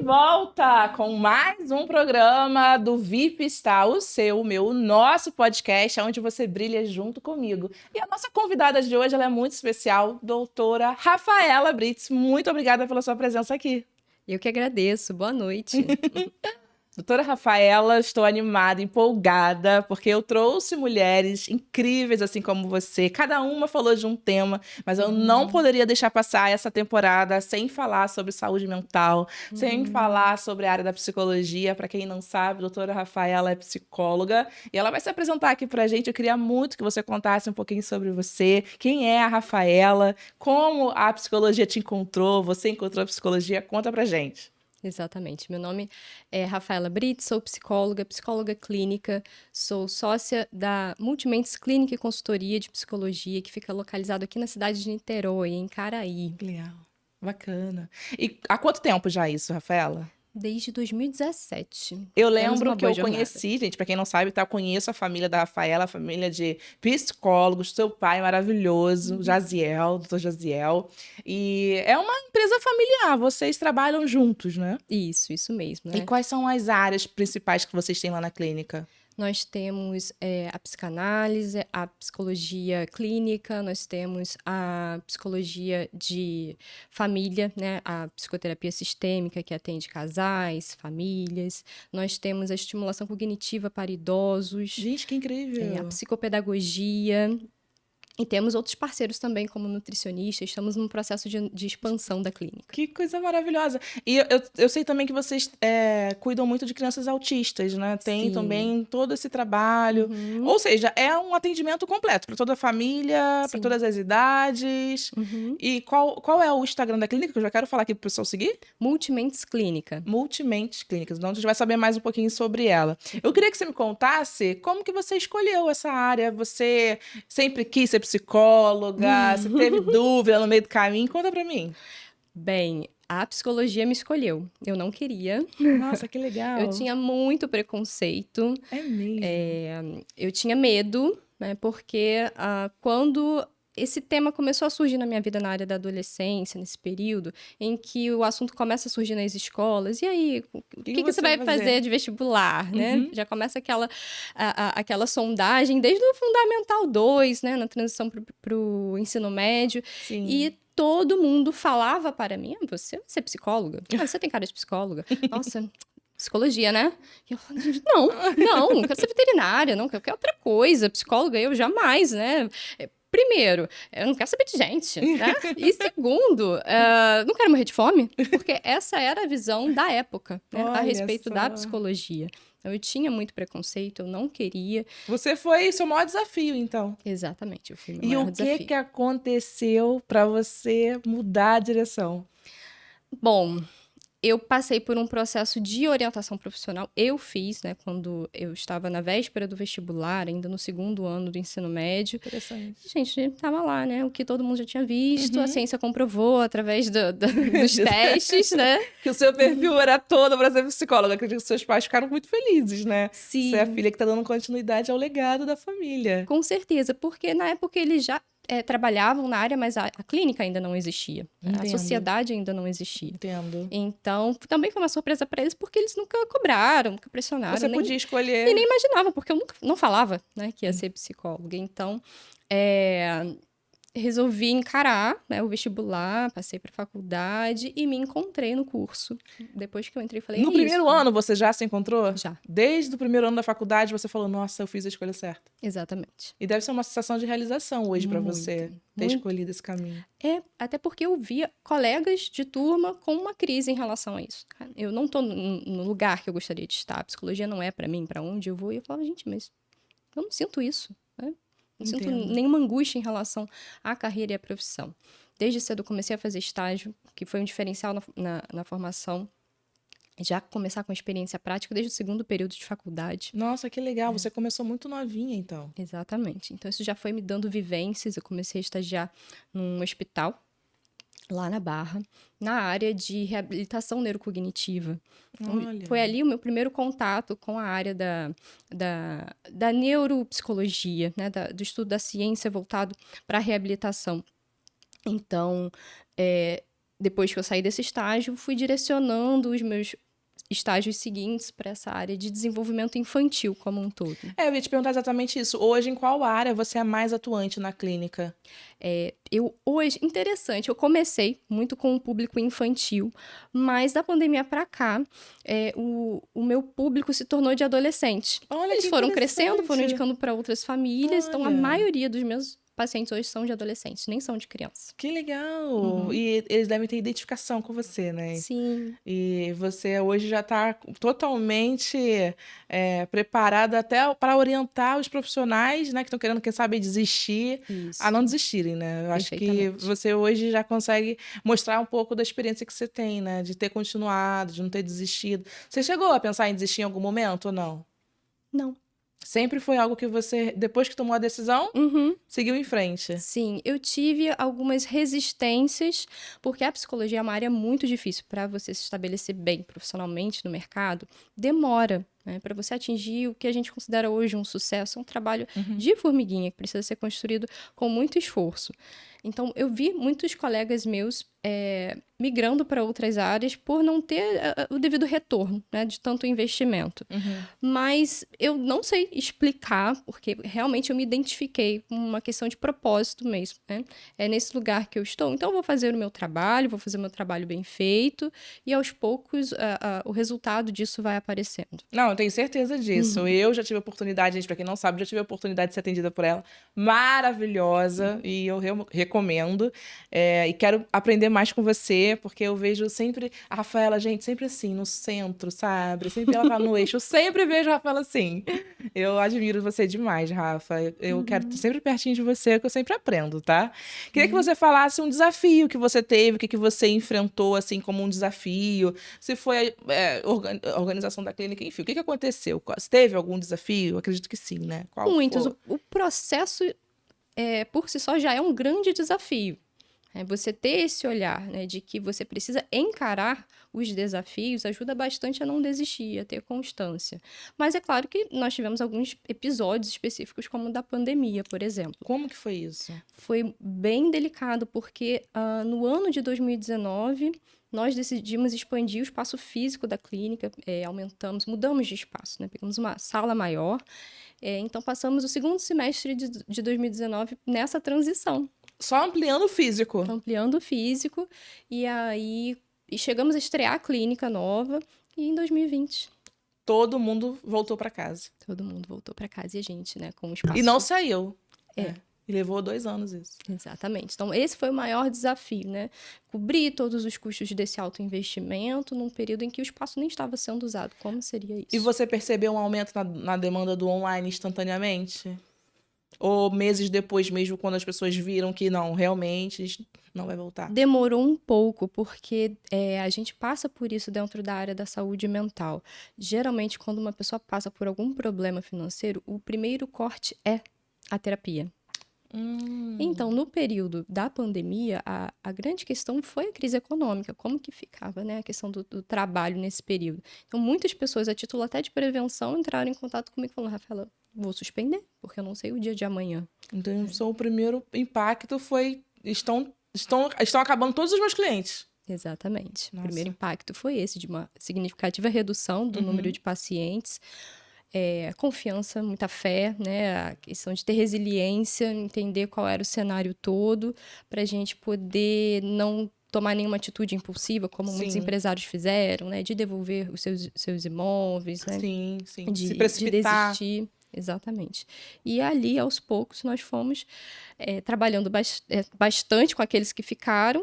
volta com mais um programa do VIP Está, o seu, o meu, o nosso podcast, onde você brilha junto comigo. E a nossa convidada de hoje, ela é muito especial, doutora Rafaela Brits. Muito obrigada pela sua presença aqui. Eu que agradeço. Boa noite. Doutora Rafaela, estou animada, empolgada, porque eu trouxe mulheres incríveis, assim como você. Cada uma falou de um tema, mas eu não poderia deixar passar essa temporada sem falar sobre saúde mental, sem falar sobre a área da psicologia. Para quem não sabe, a doutora Rafaela é psicóloga e ela vai se apresentar aqui para a gente. Eu queria muito que você contasse um pouquinho sobre você, quem é a Rafaela, como a psicologia te encontrou, você encontrou a psicologia. Conta pra gente. Exatamente. Meu nome é Rafaela Brits, sou psicóloga clínica, sou sócia da Multimentes Clínica e Consultoria de Psicologia, que fica localizado aqui na cidade de Niterói, em Caraí. Legal, bacana. E há quanto tempo já isso, Rafaela? Desde 2017. Eu Temos lembro uma que boa eu jornada. conheci, gente, para quem não sabe, tá, eu conheço a família da Rafaela, a família de psicólogos, seu pai maravilhoso, Jaziel, doutor Jaziel. E é uma empresa familiar, vocês trabalham juntos, né? Isso mesmo, E né? quais são as áreas principais que vocês têm lá na clínica? Nós temos a psicanálise, a psicologia clínica, nós temos a psicologia de família, né? A psicoterapia sistêmica, que atende casais, famílias. Nós temos a estimulação cognitiva para idosos, Gente, que a incrível! psicopedagogia. E temos outros parceiros também, como nutricionistas. Estamos num processo de expansão da clínica. Que coisa maravilhosa. E eu sei também que vocês cuidam muito de crianças autistas, né? Tem Sim. também todo esse trabalho. Ou seja, é um atendimento completo para toda a família, para Sim. todas as idades. E qual é o Instagram da clínica? Que eu já quero falar aqui para o pessoal seguir. Multimentes Clínica. Multimentes Clínicas. Então a gente vai saber mais um pouquinho sobre ela. Eu queria que você me contasse como que você escolheu essa área. Você sempre quis ser psicóloga? Você teve dúvida no meio do caminho? Conta para mim. Bem, a psicologia me escolheu. Eu não queria. Nossa, que legal. Eu tinha muito preconceito. É mesmo. Eu tinha medo, né? Porque quando esse tema começou a surgir na minha vida na área da adolescência, nesse período, em que o assunto começa a surgir nas escolas, e aí, o que você vai fazer de vestibular, né? Já começa aquela sondagem desde o Fundamental 2, né? Na transição para o ensino médio. Sim. E todo mundo falava para mim, você vai ser psicóloga? Você tem cara de psicóloga? Nossa, psicologia, né? E eu falei, não quero ser veterinária, não quero outra coisa, psicóloga eu jamais, né? Primeiro, eu não quero saber de gente, né? E segundo, não quero morrer de fome, porque essa era a visão da época, né? A respeito da psicologia. Então, eu tinha muito preconceito, eu não queria. Você foi seu maior desafio, então. Exatamente, eu fui meu maior desafio. E o que aconteceu para você mudar a direção? Bom, eu passei por um processo de orientação profissional. Eu fiz, né, quando eu estava na véspera do vestibular, ainda no segundo ano do ensino médio. Interessante. Gente, estava lá, né, o que todo mundo já tinha visto, a ciência comprovou através dos testes, né? Que o seu perfil era todo para ser psicóloga. Acredito que seus pais ficaram muito felizes, né? Sim. Você é a filha que está dando continuidade ao legado da família. Com certeza, porque na época eles já trabalhavam na área, mas a clínica ainda não existia. Entendo. A sociedade ainda não existia. Entendo. Então, também foi uma surpresa para eles, porque eles nunca cobraram, nunca pressionaram. Você podia escolher. E nem imaginavam, porque eu não falava, né, que ia ser psicóloga. Então, resolvi encarar, né, o vestibular, passei para faculdade e me encontrei no curso. Depois que eu entrei, falei, No primeiro ano você já se encontrou? Já. Desde o primeiro ano da faculdade você falou, nossa, eu fiz a escolha certa. Exatamente. E deve ser uma sensação de realização hoje para você ter escolhido esse caminho. Até porque eu via colegas de turma com uma crise em relação a isso. Eu não tô no lugar que eu gostaria de estar. A psicologia não é para mim, para onde eu vou. E eu falava, gente, mas eu não sinto isso, né? Não sinto nenhuma angústia em relação à carreira e à profissão. Desde cedo eu comecei a fazer estágio, que foi um diferencial na formação. Já começar com experiência prática desde o segundo período de faculdade. Nossa, que legal. Você começou muito novinha, então. Exatamente. Então, isso já foi me dando vivências. Eu comecei a estagiar num hospital, lá na Barra, na área de reabilitação neurocognitiva. Olha. Foi ali o meu primeiro contato com a área da neuropsicologia, né? Do estudo da ciência voltado para a reabilitação. Então, depois que eu saí desse estágio, fui direcionando os meus estágios seguintes para essa área de desenvolvimento infantil como um todo. Eu ia te perguntar exatamente isso. Hoje, em qual área você é mais atuante na clínica? Interessante, eu comecei muito com o público infantil, mas da pandemia para cá, o meu público se tornou de adolescente. Olha, Eles que foram crescendo, foram interessante. indicando para outras famílias, então a Olha. maioria dos meus pacientes hoje são de adolescentes, nem são de criança. Que legal! Uhum. E eles devem ter identificação com você, né? Sim. E você hoje já está totalmente preparada até para orientar os profissionais, né, que estão querendo, quem sabe, desistir, Isso. a não desistirem, né? Eu acho que Perfeitamente. você hoje já consegue mostrar um pouco da experiência que você tem, né? De ter continuado, de não ter desistido. Você chegou a pensar em desistir em algum momento ou não? Não. Sempre foi algo que você, depois que tomou a decisão, Uhum. seguiu em frente. Sim, eu tive algumas resistências, porque a psicologia é uma área muito difícil para você se estabelecer bem profissionalmente no mercado. Demora, né? Para você atingir o que a gente considera hoje um sucesso, é um trabalho de formiguinha que precisa ser construído com muito esforço. Então, eu vi muitos colegas meus migrando para outras áreas por não ter o devido retorno, né, de tanto investimento. Mas eu não sei explicar, porque realmente eu me identifiquei com uma questão de propósito mesmo, né? É nesse lugar que eu estou, então eu vou fazer o meu trabalho, vou fazer o meu trabalho bem feito, e aos poucos o resultado disso vai aparecendo. Não, eu tenho certeza disso. Eu já tive a oportunidade, gente, pra quem não sabe, já tive a oportunidade de ser atendida por ela. Maravilhosa. E eu recomendo. E quero aprender mais com você, porque eu vejo sempre a Rafaela, gente, sempre assim, no centro, sabe? Sempre ela tá no eixo. Eu sempre vejo a Rafaela assim. Eu admiro você demais, Rafa. Eu quero estar sempre pertinho de você, que eu sempre aprendo, tá? Queria que você falasse um desafio que você teve, o que você enfrentou, assim, como um desafio. Se foi a organização da clínica, enfim, o que aconteceu? Se teve algum desafio? Eu acredito que sim, né? Qual Muitos. foi? O processo, por si só, já é um grande desafio. Você ter esse olhar, né, de que você precisa encarar os desafios ajuda bastante a não desistir, a ter constância. Mas é claro que nós tivemos alguns episódios específicos, como o da pandemia, por exemplo. Como que foi isso? Foi bem delicado, porque no ano de 2019, nós decidimos expandir o espaço físico da clínica, mudamos de espaço, né? Pegamos uma sala maior. Então, passamos o segundo semestre de 2019 nessa transição. Só ampliando o físico. Ampliando o físico, e aí chegamos a estrear a clínica nova, e em 2020... Todo mundo voltou para casa. Todo mundo voltou para casa, e a gente, né, com o espaço... E não saiu. É. E levou 2 anos isso. Exatamente. Então, esse foi o maior desafio, né? Cobrir todos os custos desse alto investimento num período em que o espaço nem estava sendo usado. Como seria isso? E você percebeu um aumento na demanda do online instantaneamente? Ou meses depois mesmo, quando as pessoas viram que não, realmente, a gente não vai voltar? Demorou um pouco, porque a gente passa por isso dentro da área da saúde mental. Geralmente, quando uma pessoa passa por algum problema financeiro, o primeiro corte é a terapia. Então, no período da pandemia, a grande questão foi a crise econômica. Como que ficava, né, a questão do trabalho nesse período? Então, muitas pessoas, a título até de prevenção, entraram em contato comigo e falaram: Rafaela, vou suspender, porque eu não sei o dia de amanhã. Então, o primeiro impacto foi... Estão acabando todos os meus clientes. Exatamente. Nossa. O primeiro impacto foi esse, de uma significativa redução do número de pacientes. Confiança, muita fé, né? A questão de ter resiliência, entender qual era o cenário todo, para a gente poder não tomar nenhuma atitude impulsiva, como muitos empresários fizeram, né? De devolver os seus imóveis, né? Sim. De Se precipitar. De desistir. Exatamente. E ali, aos poucos, nós fomos trabalhando bastante com aqueles que ficaram,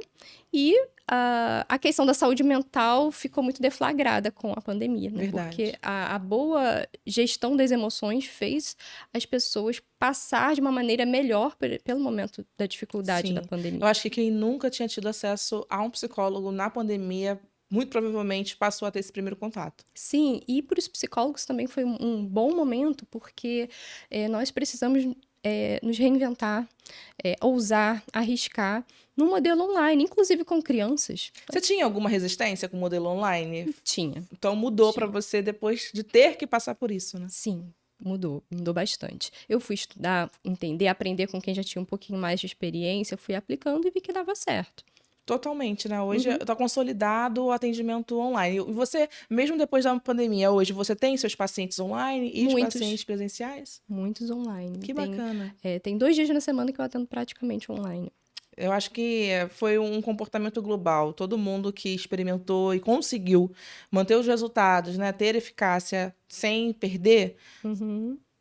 e a questão da saúde mental ficou muito deflagrada com a pandemia, né? Verdade. Porque a boa gestão das emoções fez as pessoas passar de uma maneira melhor pelo momento da dificuldade da pandemia. Eu acho que quem nunca tinha tido acesso a um psicólogo na pandemia, muito provavelmente passou a ter esse primeiro contato. Sim, e para os psicólogos também foi um bom momento, porque nós precisamos nos reinventar, ousar, arriscar no modelo online, inclusive com crianças. Você tinha alguma resistência com o modelo online? Tinha. Então mudou para você depois de ter que passar por isso, né? Sim, mudou bastante. Eu fui estudar, entender, aprender com quem já tinha um pouquinho mais de experiência, fui aplicando e vi que dava certo. Totalmente, né? Hoje está consolidado o atendimento online. E você, mesmo depois da pandemia, hoje, você tem seus pacientes online e os pacientes presenciais? Muitos online. Que bacana. Tem 2 dias na semana que eu atendo praticamente online. Eu acho que foi um comportamento global. Todo mundo que experimentou e conseguiu manter os resultados, né? Ter eficácia sem perder,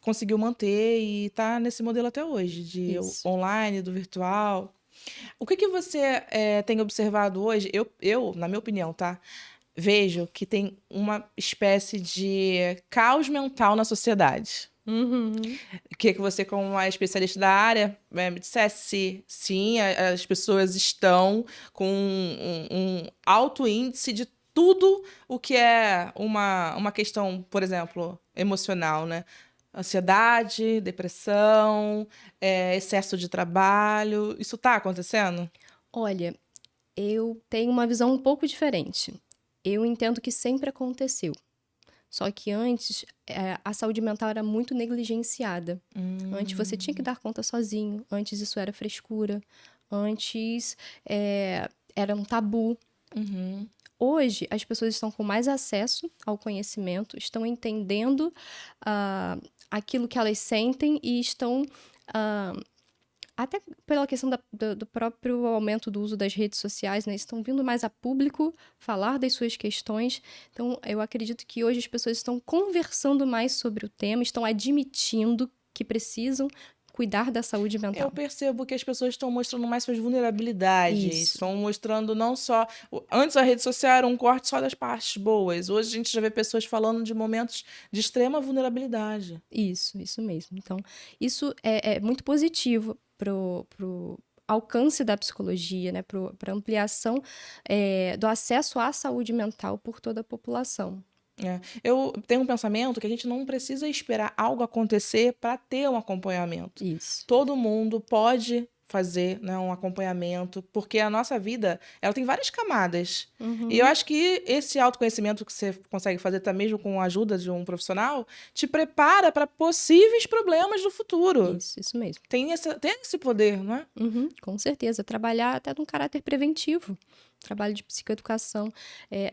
conseguiu manter e está nesse modelo até hoje, de online, do virtual. O que você tem observado hoje? Eu, na minha opinião, tá? Vejo que tem uma espécie de caos mental na sociedade. Queria que você, como uma especialista da área, me dissesse se sim, as pessoas estão com um alto índice de tudo o que é uma questão, por exemplo, emocional, né? Ansiedade, depressão, excesso de trabalho. Isso está acontecendo? Olha, eu tenho uma visão um pouco diferente. Eu entendo que sempre aconteceu. Só que antes, a saúde mental era muito negligenciada. Antes você tinha que dar conta sozinho. Antes isso era frescura. Antes era um tabu. Hoje, as pessoas estão com mais acesso ao conhecimento, estão entendendo aquilo que elas sentem e estão... até pela questão do próprio aumento do uso das redes sociais, né? Estão vindo mais a público falar das suas questões. Então, eu acredito que hoje as pessoas estão conversando mais sobre o tema, estão admitindo que precisam cuidar da saúde mental. Eu percebo que as pessoas estão mostrando mais suas vulnerabilidades. Estão mostrando não só... Antes a rede social era um corte só das partes boas. Hoje a gente já vê pessoas falando de momentos de extrema vulnerabilidade. Isso mesmo. Então, isso é muito positivo pro alcance da psicologia, né? Para ampliação do acesso à saúde mental por toda a população. Eu tenho um pensamento que a gente não precisa esperar algo acontecer para ter um acompanhamento. Isso. Todo mundo pode fazer, né, um acompanhamento, porque a nossa vida, ela tem várias camadas. E eu acho que esse autoconhecimento que você consegue fazer até mesmo com a ajuda de um profissional te prepara para possíveis problemas do futuro. Isso mesmo. Tem esse poder, não é? Com certeza. Trabalhar até num caráter preventivo. Trabalho de psicoeducação.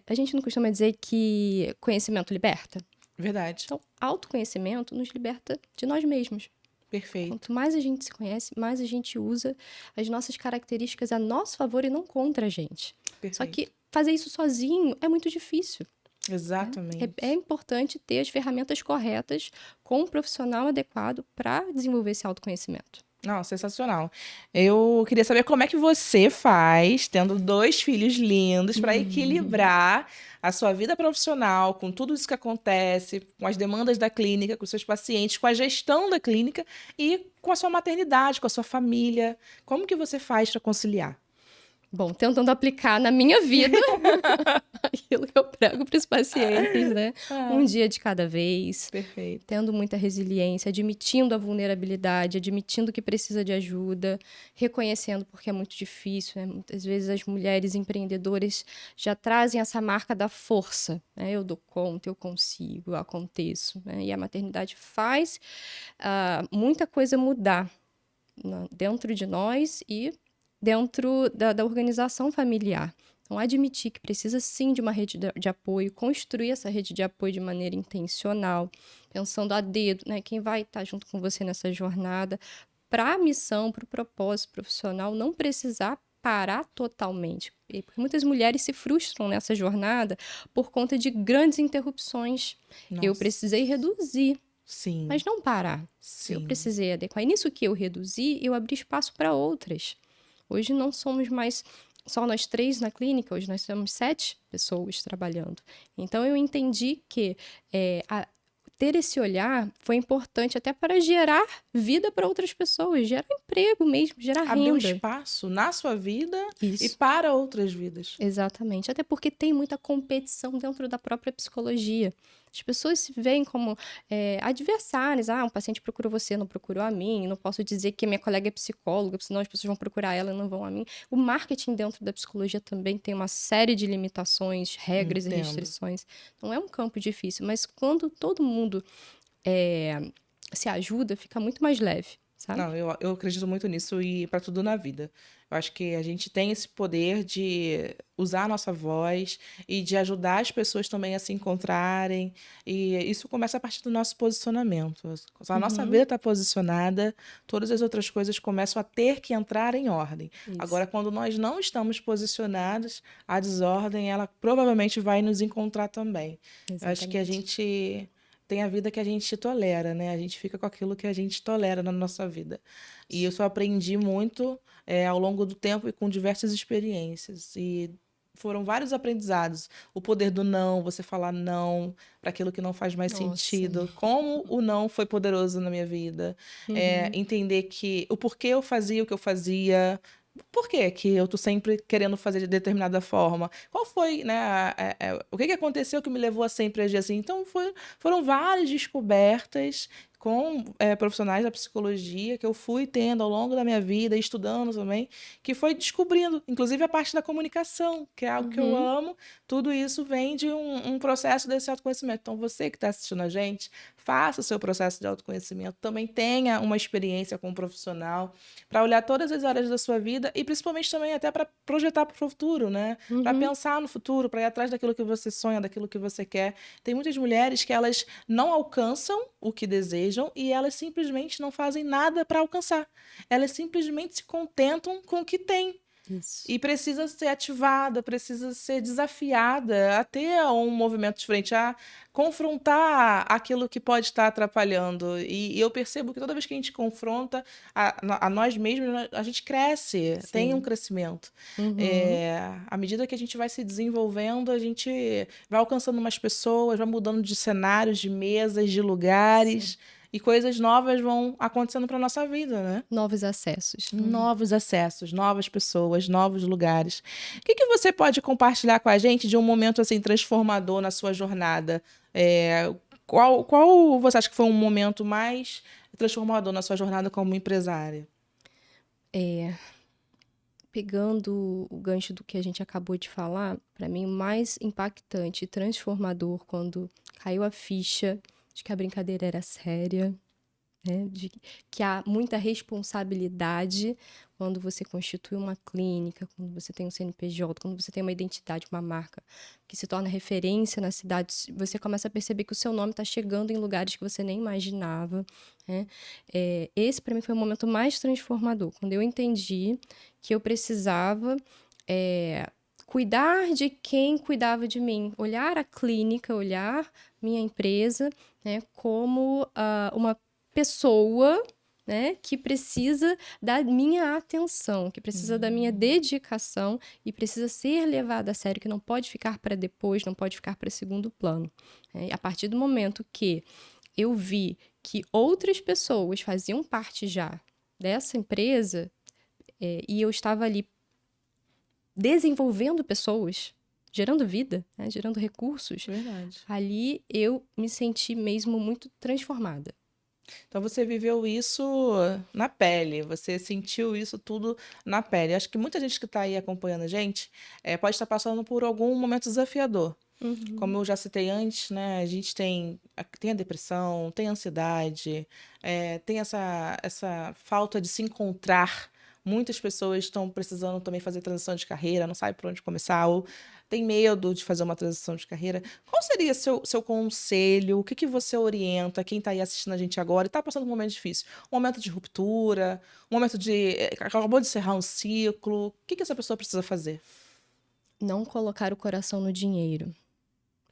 A gente não costuma dizer que conhecimento liberta? Verdade. Então, autoconhecimento nos liberta de nós mesmos. Perfeito. Quanto mais a gente se conhece, mais a gente usa as nossas características a nosso favor e não contra a gente. Perfeito. Só que fazer isso sozinho é muito difícil. Exatamente. É importante ter as ferramentas corretas com um profissional adequado para desenvolver esse autoconhecimento. Não, sensacional. Eu queria saber como é que você faz, tendo 2 filhos lindos, para equilibrar a sua vida profissional com tudo isso que acontece, com as demandas da clínica, com os seus pacientes, com a gestão da clínica e com a sua maternidade, com a sua família. Como que você faz para conciliar? Bom, tentando aplicar na minha vida aquilo que eu prego para os pacientes, né? Um dia de cada vez. Perfeito. Tendo muita resiliência, admitindo a vulnerabilidade, admitindo que precisa de ajuda, reconhecendo porque é muito difícil, né? Muitas vezes as mulheres empreendedoras já trazem essa marca da força, né? Eu dou conta, eu consigo, eu aconteço, né? E a maternidade faz muita coisa mudar dentro de nós e dentro da organização familiar. Então, admitir que precisa sim de uma rede de apoio, construir essa rede de apoio de maneira intencional, pensando a dedo, né? Quem vai estar junto com você nessa jornada, para a missão, para o propósito profissional, não precisar parar totalmente. Porque muitas mulheres se frustram nessa jornada por conta de grandes interrupções. Nossa. Eu precisei reduzir. Sim. Mas não parar. Sim. Eu precisei adequar. E nisso que eu reduzi, eu abri espaço para outras. Hoje não somos mais só nós 3 na clínica, hoje nós somos 7 pessoas trabalhando. Então, eu entendi que ter esse olhar foi importante até para gerar vida para outras pessoas, gerar emprego mesmo, gerar renda. Abrir um espaço na sua vida e para outras vidas. Exatamente, até porque tem muita competição dentro da própria psicologia. As pessoas se veem como adversárias. Um paciente procurou você, não procurou a mim. Não posso dizer que minha colega é psicóloga, senão as pessoas vão procurar ela e não vão a mim. O marketing dentro da psicologia também tem uma série de limitações, regras e restrições. Então, é um campo difícil. Mas quando todo mundo se ajuda, fica muito mais leve. sabe? Não, eu acredito muito nisso e para tudo na vida. Eu acho que a gente tem esse poder de usar a nossa voz e de ajudar as pessoas também a se encontrarem. E isso começa a partir do nosso posicionamento. Se a nossa Uhum, vida está posicionada, todas as outras coisas começam a ter que entrar em ordem. isso, Agora, quando nós não estamos posicionados, a desordem, ela provavelmente vai nos encontrar também. Eu acho que a exatamente. gente tem a vida que a gente tolera, né? A gente fica com aquilo que a gente tolera na nossa vida. E isso eu aprendi muito ao longo do tempo e com diversas experiências. E foram vários aprendizados. O poder do não, você falar não para aquilo que não faz mais Nossa. sentido. Como o não foi poderoso na minha vida. Uhum. Entender que o porquê eu fazia o que eu fazia. Por que que eu tô sempre querendo fazer de determinada forma? Qual foi, né? O que que aconteceu que me levou a sempre agir assim? Então, foram várias descobertas com profissionais da psicologia que eu fui tendo ao longo da minha vida, estudando também, que foi descobrindo, inclusive a parte da comunicação, que é algo que eu Uhum. amo. Tudo isso vem de um processo desse autoconhecimento. Então, você que está assistindo a gente, faça o seu processo de autoconhecimento, também tenha uma experiência com um profissional para olhar todas as áreas da sua vida e principalmente também até para projetar para o futuro, né? Para Uhum. pensar no futuro, para ir atrás daquilo que você sonha, daquilo que você quer. Tem muitas mulheres que elas não alcançam o que desejam e elas simplesmente não fazem nada para alcançar. Elas simplesmente se contentam com o que têm. Isso. E precisa ser ativada, precisa ser desafiada a ter um movimento diferente, a confrontar aquilo que pode estar atrapalhando. E eu percebo que toda vez que a gente confronta a nós mesmos, a gente cresce, tem um Sim. crescimento. Uhum. À medida que a gente vai se desenvolvendo, a gente vai alcançando mais pessoas, vai mudando de cenários, de mesas, de Sim. lugares, e coisas novas vão acontecendo para nossa vida, né? Novos acessos. Novos acessos, novas pessoas, novos lugares. O que que você pode compartilhar com a gente de um momento assim transformador na sua jornada? Qual você acha que foi um momento mais transformador na sua jornada como empresária? É, pegando o gancho do que a gente acabou de falar, para mim o mais impactante e transformador quando caiu a ficha de que a brincadeira era séria, né? De que há muita responsabilidade quando você constitui uma clínica, quando você tem um CNPJ, quando você tem uma identidade, uma marca que se torna referência na cidade, você começa a perceber que o seu nome está chegando em lugares que você nem imaginava, né? Esse, para mim, foi o momento mais transformador, quando eu entendi que eu precisava cuidar de quem cuidava de mim, olhar a clínica, olhar minha empresa, né, como uma pessoa, né, que precisa da minha atenção, que precisa da minha dedicação e precisa ser levada a sério, que não pode ficar para depois, não pode ficar para segundo plano. A partir do momento que eu vi que outras pessoas faziam parte já dessa empresa, e eu estava ali desenvolvendo pessoas, gerando vida, né, gerando recursos, Verdade. ali eu me senti mesmo muito transformada. Então você viveu isso na pele, você sentiu isso tudo na pele. Acho que muita gente que está aí acompanhando a gente pode estar passando por algum momento desafiador. Uhum. Como eu já citei antes, né, a gente tem a depressão, tem a ansiedade, tem essa falta de se encontrar. Muitas pessoas estão precisando também fazer transição de carreira, não sabe por onde começar, ou tem medo de fazer uma transição de carreira. Qual seria seu conselho? O que que você orienta quem está aí assistindo a gente agora e está passando por um momento difícil? Um momento de ruptura, um momento de acabou de encerrar um ciclo. O que que essa pessoa precisa fazer? Não colocar o coração no dinheiro,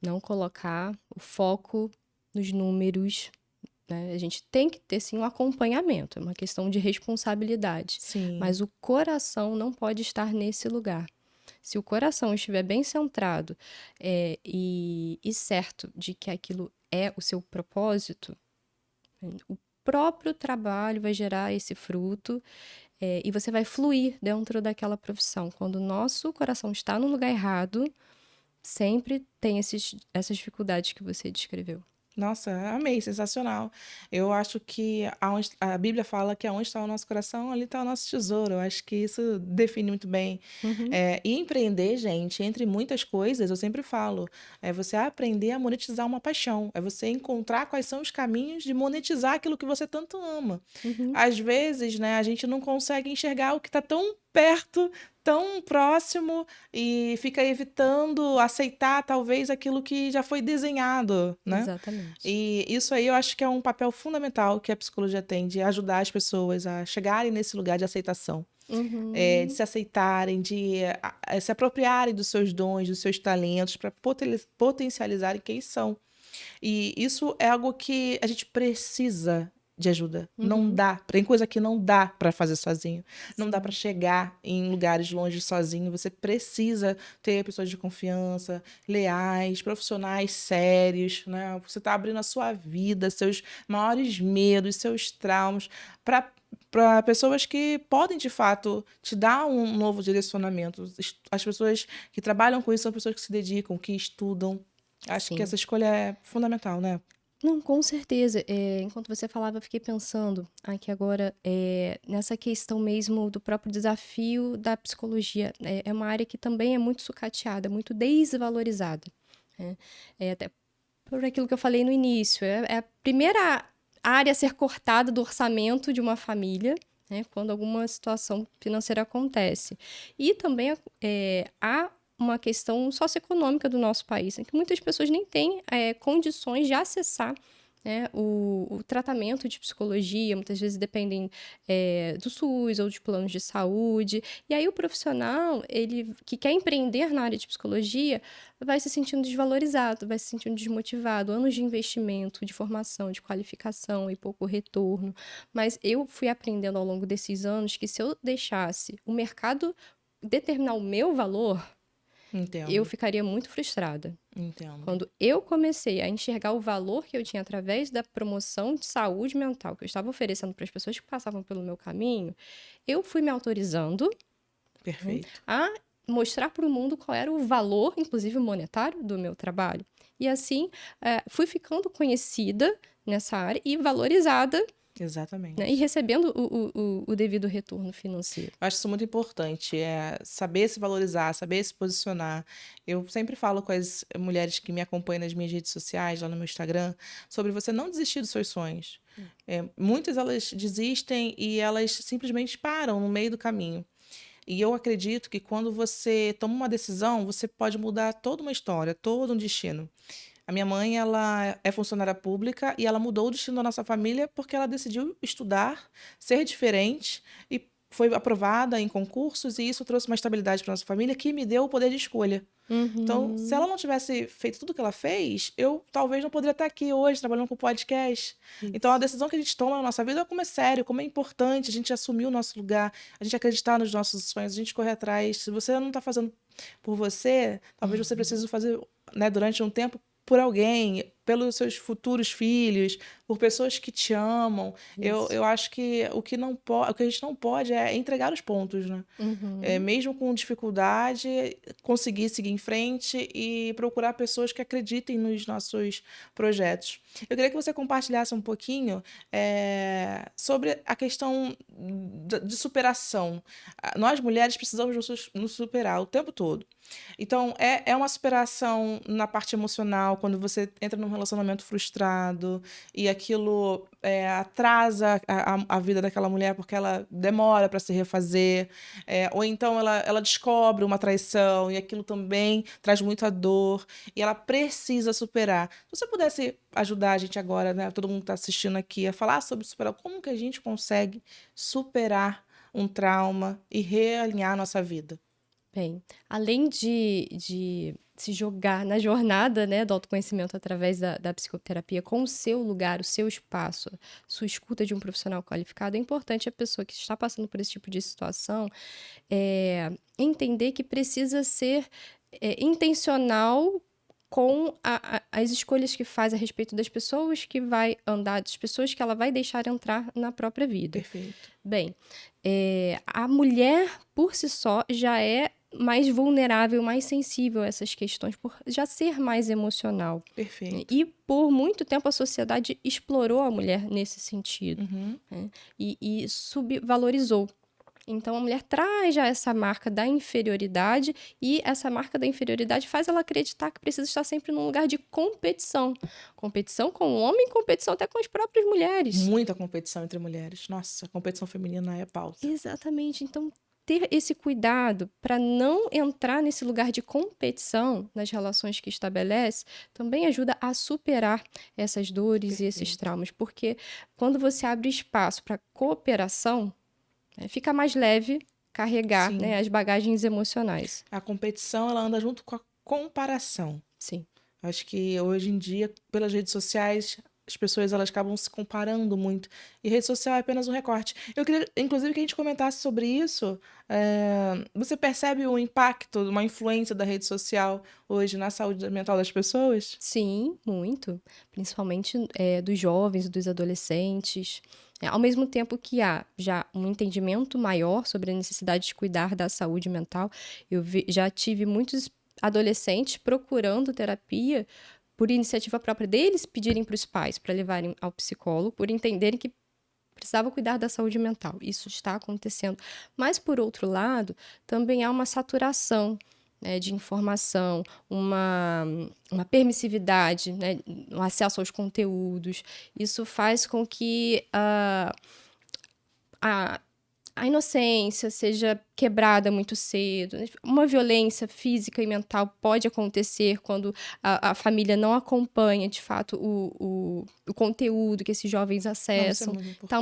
não colocar o foco nos números, né? A gente tem que ter sim um acompanhamento, é uma questão de responsabilidade, Sim. mas o coração não pode estar nesse lugar. Se o coração estiver bem centrado e certo de que aquilo é o seu propósito, o próprio trabalho vai gerar esse fruto, e você vai fluir dentro daquela profissão. Quando o nosso coração está no lugar errado, sempre tem essas dificuldades que você descreveu. Nossa, amei, sensacional. Eu acho que a Bíblia fala que aonde está o nosso coração, ali está o nosso tesouro. Eu acho que isso define muito bem. Uhum. E empreender, gente, entre muitas coisas, eu sempre falo, é você aprender a monetizar uma paixão. É você encontrar quais são os caminhos de monetizar aquilo que você tanto ama. Uhum. Às vezes, né, a gente não consegue enxergar o que está tão perto, tão próximo, e fica evitando aceitar talvez aquilo que já foi desenhado, né? Exatamente. E isso aí eu acho que é um papel fundamental que a psicologia tem, de ajudar as pessoas a chegarem nesse lugar de aceitação, de Uhum. se aceitarem, de se apropriarem dos seus dons, dos seus talentos, para potencializarem quem são. E isso é algo que a gente precisa de ajuda. Não Uhum. dá. Tem coisa que não dá para fazer sozinho. Não dá para Sim. chegar em lugares longe sozinho. Você precisa ter pessoas de confiança, leais, profissionais sérios, né? Você está abrindo a sua vida, seus maiores medos, seus traumas para pessoas que podem, de fato, te dar um novo direcionamento. As pessoas que trabalham com isso são pessoas que se dedicam, que estudam. Acho que Sim. essa escolha é fundamental, né? Não, com certeza. Enquanto você falava, eu fiquei pensando aqui agora nessa questão mesmo do próprio desafio da psicologia. É uma área que também é muito sucateada, muito desvalorizada, né? Até por aquilo que eu falei no início. É a primeira área a ser cortada do orçamento de uma família, né, quando alguma situação financeira acontece. E também há uma questão socioeconômica do nosso país, em que muitas pessoas nem têm condições de acessar, né, o tratamento de psicologia, muitas vezes dependem do SUS ou de planos de saúde. E aí o profissional, ele que quer empreender na área de psicologia, vai se sentindo desvalorizado, vai se sentindo desmotivado. Anos de investimento, de formação, de qualificação e pouco retorno. Mas eu fui aprendendo ao longo desses anos que se eu deixasse o mercado determinar o meu valor, eu Entendo, ficaria muito frustrada. entendo. Quando eu comecei a enxergar o valor que eu tinha através da promoção de saúde mental que eu estava oferecendo para as pessoas que passavam pelo meu caminho, eu fui me autorizando Perfeito. a mostrar para o mundo qual era o valor, inclusive monetário, do meu trabalho. E assim, fui ficando conhecida nessa área e valorizada, né, e Exatamente. recebendo o devido retorno financeiro. Eu acho isso muito importante, saber se valorizar, saber se posicionar. Eu sempre falo com as mulheres que me acompanham nas minhas redes sociais, lá no meu Instagram, sobre você não desistir dos seus sonhos. Muitas elas desistem e elas simplesmente param no meio do caminho. E eu acredito que quando você toma uma decisão, você pode mudar toda uma história, todo um destino. A minha mãe, ela é funcionária pública e ela mudou o destino da nossa família porque ela decidiu estudar, ser diferente e foi aprovada em concursos e isso trouxe uma estabilidade para nossa família que me deu o poder de escolha. Então, se ela Uhum. não tivesse feito tudo o que ela fez, eu talvez não poderia estar aqui hoje trabalhando com podcast. Então, a Isso. decisão que a gente toma na nossa vida é como é sério, como é importante a gente assumir o nosso lugar, a gente acreditar nos nossos sonhos, a gente correr atrás. Se você não está fazendo por você, talvez você precise fazer, né, durante um tempo por alguém, pelos seus futuros filhos, por pessoas que te amam. Eu Isso. acho que o que não pode, o que a gente não pode é entregar os pontos, né? Uhum. Mesmo com dificuldade, conseguir seguir em frente e procurar pessoas que acreditem nos nossos projetos. Eu queria que você compartilhasse um pouquinho sobre a questão de superação. Nós, mulheres, precisamos nos superar o tempo todo. Então, é uma superação na parte emocional, quando você entra num relacionamento frustrado e aquilo atrasa a vida daquela mulher porque ela demora para se refazer. Ou então ela descobre uma traição e aquilo também traz muita dor e ela precisa superar. Se você pudesse ajudar a gente agora, né, todo mundo que está assistindo aqui, a falar sobre superar, como que a gente consegue superar um trauma e realinhar a nossa vida? Bem, além de se jogar na jornada, né, do autoconhecimento através da psicoterapia com o seu lugar, o seu espaço, sua escuta de um profissional qualificado, é importante a pessoa que está passando por esse tipo de situação entender que precisa ser intencional com as escolhas que faz a respeito das pessoas que vai andar, das pessoas que ela vai deixar entrar na própria vida. Perfeito. Bem, a mulher por si só já é mais vulnerável, mais sensível a essas questões, por já ser mais emocional. Perfeito. E por muito tempo a sociedade explorou a mulher nesse sentido, Uhum. né? E subvalorizou. Então a mulher traz já essa marca da inferioridade e essa marca da inferioridade faz ela acreditar que precisa estar sempre num lugar de competição. Competição com o homem, competição até com as próprias mulheres. Muita competição entre mulheres. Nossa, a competição feminina é pauta. Exatamente. Então, ter esse cuidado para não entrar nesse lugar de competição nas relações que estabelece também ajuda a superar essas dores e esses Perfeito. traumas. Porque quando você abre espaço para cooperação, fica mais leve carregar, Sim. né, as bagagens emocionais. A competição, ela anda junto com a comparação. Sim. Acho que hoje em dia, pelas redes sociais, as pessoas elas acabam se comparando muito. E rede social é apenas um recorte. Eu queria, inclusive, que a gente comentasse sobre isso. Você percebe o impacto, uma influência da rede social hoje na saúde mental das pessoas? Sim, muito. Principalmente dos jovens, dos adolescentes. Ao mesmo tempo que há já um entendimento maior sobre a necessidade de cuidar da saúde mental, já tive muitos adolescentes procurando terapia por iniciativa própria deles pedirem para os pais para levarem ao psicólogo, por entenderem que precisavam cuidar da saúde mental. Isso está acontecendo. Mas, por outro lado, também há uma saturação, né, de informação, uma permissividade, né, no acesso aos conteúdos. Isso faz com que a inocência seja quebrada muito cedo. Uma violência física e mental pode acontecer quando a família não acompanha, de fato, o conteúdo que esses jovens Não, isso é acessam. muito Então,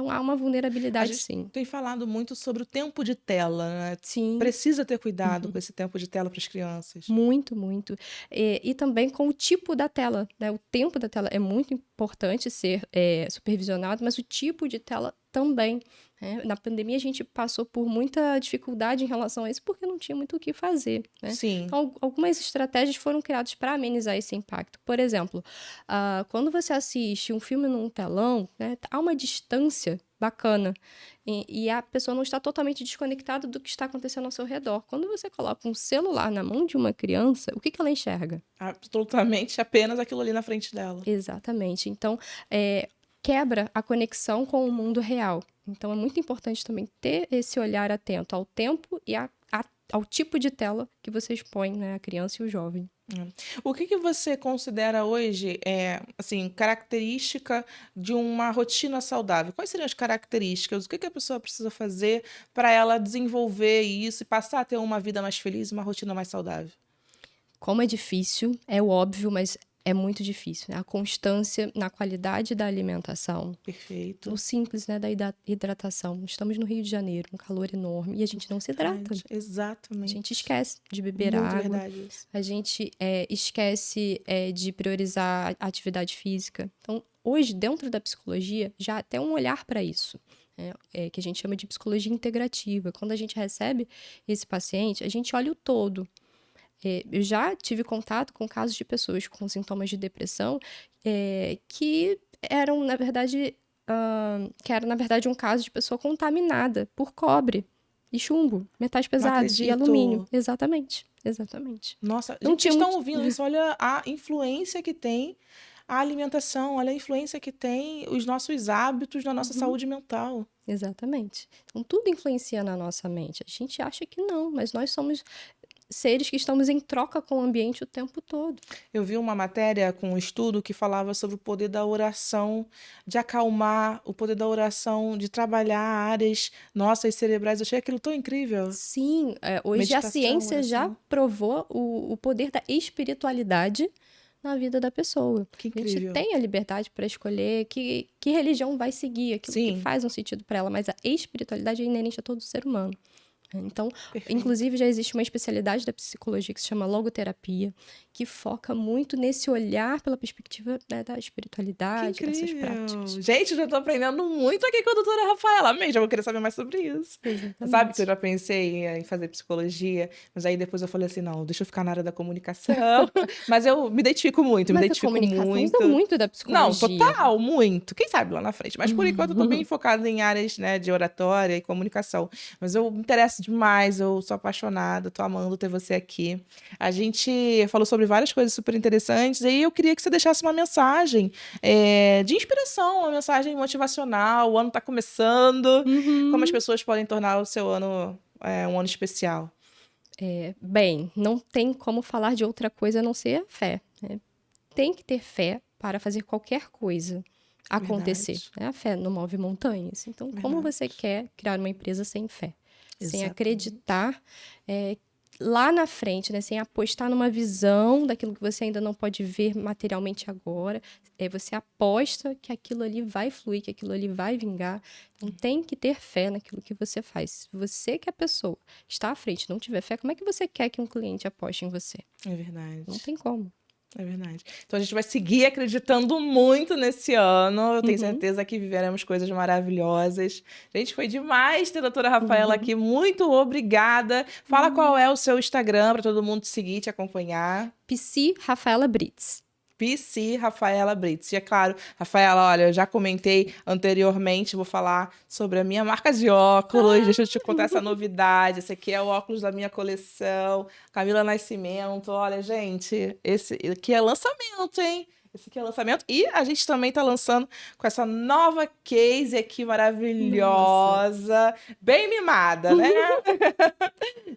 há uma A vulnerabilidade, gente sim. tem falado muito sobre o tempo de tela, né? Sim. Precisa ter cuidado com esse tempo de tela para as crianças. Muito, muito. E também com o tipo da tela, né? O tempo da tela é muito importante ser supervisionado, mas o tipo de tela também. Né? Na pandemia, a gente passou por muita dificuldade em relação a isso, porque não tinha muito o que fazer. Né? Sim. Então, algumas estratégias foram criadas para amenizar esse impacto. Por exemplo, quando você assiste um filme num telão, né, há uma distância bacana. E a pessoa não está totalmente desconectada do que está acontecendo ao seu redor. Quando você coloca um celular na mão de uma criança, o que ela enxerga? Absolutamente apenas aquilo ali na frente dela. Exatamente. Então, quebra a conexão com o mundo real. Então, é muito importante também ter esse olhar atento ao tempo e ao tipo de tela que você expõe, né, a criança e o jovem. O que você considera hoje, assim, característica de uma rotina saudável? Quais seriam as características? O que a pessoa precisa fazer para ela desenvolver isso e passar a ter uma vida mais feliz, uma rotina mais saudável? Como é difícil, é o óbvio, mas é muito difícil. Né? A constância na qualidade da alimentação. Perfeito. O simples, né, da hidratação. Estamos no Rio de Janeiro, um calor enorme, e a gente não se hidrata. Exatamente. A gente esquece de beber Muito água. verdade isso. A gente esquece de priorizar a atividade física. Então, hoje, dentro da psicologia, já há até um olhar para isso. Que a gente chama de psicologia integrativa. Quando a gente recebe esse paciente, a gente olha o todo. Eu já tive contato com casos de pessoas com sintomas de depressão que eram, na verdade, um caso de pessoa contaminada por cobre e chumbo, metais pesados e alumínio. Exatamente. Nossa, Não gente, tinha estão ouvindo isso? Olha a influência que tem a alimentação, olha a influência que tem os nossos hábitos na nossa saúde mental. Exatamente. Então, tudo influencia na nossa mente. A gente acha que não, mas nós somos seres que estamos em troca com o ambiente o tempo todo. Eu vi uma matéria com um estudo que falava sobre o poder da oração, de acalmar, o poder da oração, de trabalhar áreas nossas cerebrais. Eu achei aquilo tão incrível. Sim, hoje a ciência já provou o poder da espiritualidade na vida da pessoa. Que incrível. A gente tem a liberdade para escolher que religião vai seguir, aquilo que faz um sentido para ela, mas a espiritualidade é inerente a todo ser humano. Então, inclusive, já existe uma especialidade da psicologia que se chama logoterapia, que foca muito nesse olhar pela perspectiva, né, da espiritualidade, dessas práticas. Gente, eu já tô aprendendo muito aqui com a doutora Rafaela. Amém, já vou querer saber mais sobre isso. Exatamente. Sabe que eu já pensei em fazer psicologia, mas aí depois eu falei assim, não, deixa eu ficar na área da comunicação. Mas eu me identifico muito, mas a comunicação usa muito da psicologia. Não, total, muito. Quem sabe lá na frente. Mas por enquanto eu tô bem focada em áreas, né, de oratória e comunicação. Mas eu me interesso demais, eu sou apaixonada, tô amando ter você aqui. A gente falou sobre várias coisas super interessantes e aí eu queria que você deixasse uma mensagem de inspiração, uma mensagem motivacional. O ano tá começando, como as pessoas podem tornar o seu ano um ano especial? Bem, não tem como falar de outra coisa a não ser a fé, né? Tem que ter fé para fazer qualquer coisa acontecer, Verdade. né? A fé não move montanhas. Então, como Verdade. você quer criar uma empresa sem fé? Sem Exatamente. acreditar lá na frente, né? Sem apostar numa visão daquilo que você ainda não pode ver materialmente agora. Você aposta que aquilo ali vai fluir, que aquilo ali vai vingar. Então, tem que ter fé naquilo que você faz. Se você, que é a pessoa, está à frente, não tiver fé, como é que você quer que um cliente aposte em você? É verdade. Não tem como. É verdade. Então a gente vai seguir acreditando muito nesse ano. Eu tenho certeza que viveremos coisas maravilhosas. Gente, foi demais ter a doutora Rafaela aqui. Muito obrigada. Fala qual é o seu Instagram para todo mundo te seguir, te acompanhar. PC Rafaela Brits. PC Rafaela Brits. E é claro, Rafaela, olha, eu já comentei anteriormente, vou falar sobre a minha marca de óculos. Deixa eu te contar essa novidade. Esse aqui é o óculos da minha coleção. Camila Nascimento. Olha, gente, esse aqui é lançamento, hein? Esse aqui é lançamento. E a gente também tá lançando com essa nova case aqui maravilhosa. Bem mimada, né?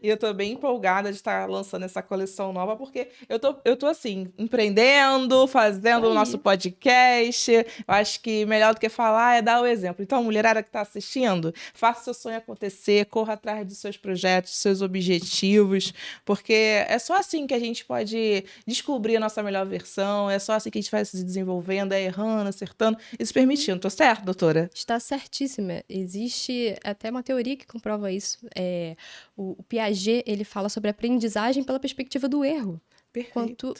E eu tô bem empolgada de estar lançando essa coleção nova, porque eu tô assim, empreendendo, fazendo o nosso podcast. Eu acho que melhor do que falar é dar o exemplo. Então, mulherada que tá assistindo, faça seu sonho acontecer, corra atrás dos seus projetos, dos seus objetivos, porque é só assim que a gente pode descobrir a nossa melhor versão, é só assim que a gente vai se desenvolvendo, errando, acertando e se permitindo. Tô certo, doutora? Está certíssima. Existe até uma teoria que comprova isso. O Piaget, ele fala sobre aprendizagem pela perspectiva do erro. Perfeito.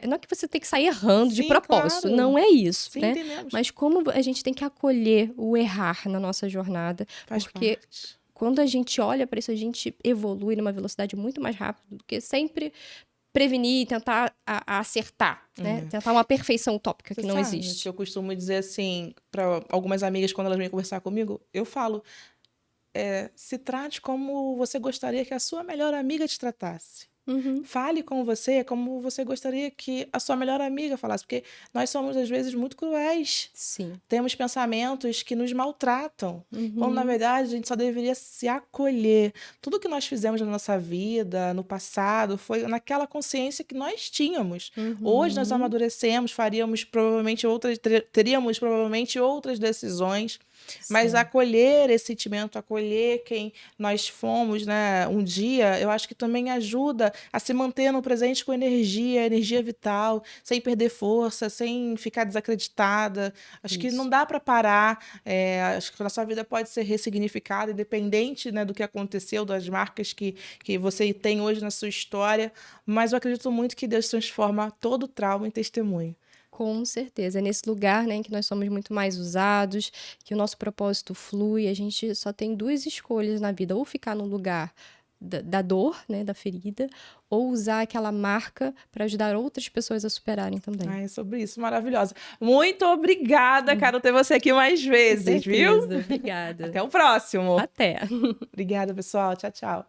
Não é que você tem que sair errando de Sim, propósito, claro. não é isso, Sim, né? entendemos. Mas como a gente tem que acolher o errar na nossa jornada, Faz porque parte. quando a gente olha para isso, a gente evolui numa velocidade muito mais rápida do que sempre prevenir e tentar acertar, né? Tentar uma perfeição utópica que não existe. Eu costumo dizer assim, para algumas amigas, quando elas vêm conversar comigo, eu falo, se trate como você gostaria que a sua melhor amiga te tratasse. Fale com você como você gostaria que a sua melhor amiga falasse, porque nós somos, às vezes, muito cruéis. Sim. Temos pensamentos que nos maltratam, quando, na verdade, a gente só deveria se acolher. Tudo que nós fizemos na nossa vida, no passado, foi naquela consciência que nós tínhamos. Hoje nós amadurecemos, teríamos provavelmente outras decisões, mas acolher esse sentimento, acolher quem nós fomos, né, um dia, eu acho que também ajuda a se manter no presente com energia vital, sem perder força, sem ficar desacreditada. Acho que não dá para parar. Acho que a nossa vida pode ser ressignificada, independente, né, do que aconteceu, das marcas que você tem hoje na sua história. Mas eu acredito muito que Deus transforma todo trauma em testemunho. Com certeza. É nesse lugar, né, em que nós somos muito mais usados, que o nosso propósito flui. A gente só tem duas escolhas na vida: ou ficar no lugar da dor, né, da ferida, ou usar aquela marca para ajudar outras pessoas a superarem também. É sobre isso, maravilhosa. Muito obrigada, quero ter você aqui mais vezes, viu? Obrigada. Até o próximo. Até. Obrigada, pessoal. Tchau, tchau.